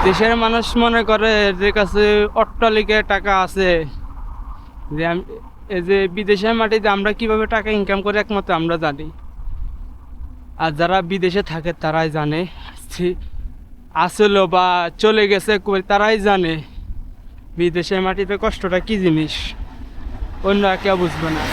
দেশের মানুষ মনে করে এদের কাছে অট্টালিকায় টাকা আছে, যে এই যে বিদেশের মাটিতে আমরা কিভাবে টাকা ইনকাম করি একমাত্র আমরা জানি। আর যারা বিদেশে থাকে তারাই জানে, আসলো বা চলে গেছে তারাই জানে বিদেশের মাটিতে কষ্টটা কি জিনিস, অন্য কেউ বুঝবে না।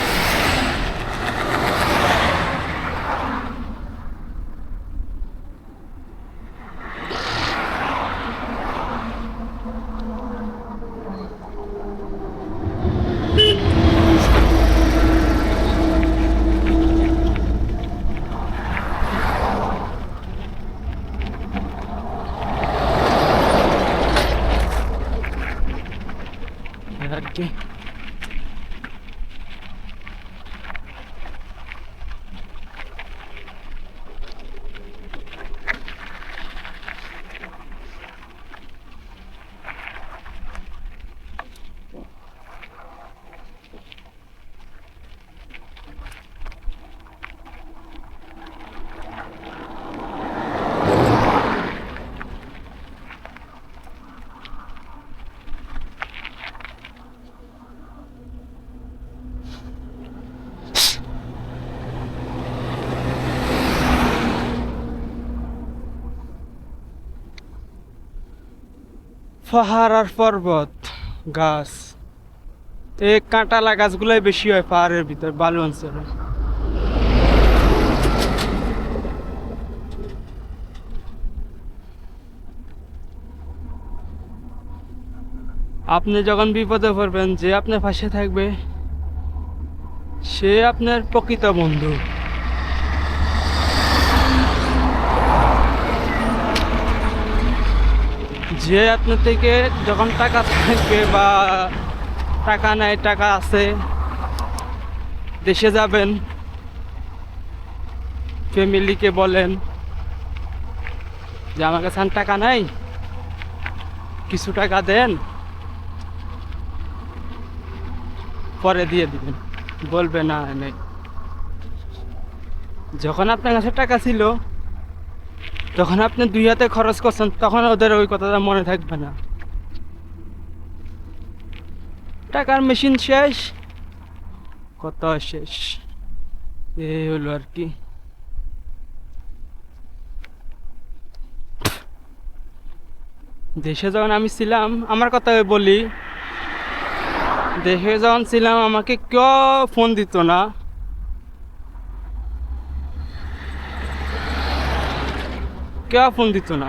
আর কি পাহাড় আর পর্বত, গাছ, এই কাঁটালা গাছগুলোই বেশি হয় পাহাড়ের ভিতর বালু অঞ্চলে। আপনি যখন বিপদে পড়বেন, যে আপনার পাশে থাকবে সে আপনার প্রকৃত বন্ধু। যে আপনার থেকে যখন টাকা থাকবে বা টাকা নাই, টাকা আছে, দেশে যাবেন, ফ্যামিলিকে বলেন যে আমার কাছে আর টাকা নাই, কিছু টাকা দেন, পরে দিয়ে দিবেন, বলবে না নেই। যখন আপনার কাছে টাকা ছিল, যখন আপনি দুই হাতে খরচ করছেন, তখন ওদের ওই কথাটা মনে থাকবে না। টাকার মেশিন শেষ, কত শেষ, এই হলো আর কি। দেশে যখন আমি ছিলাম, আমার কথা বলি, দেশে যখন ছিলাম আমাকে কেউ ফোন দিত না, কেউ ফোন দিত না।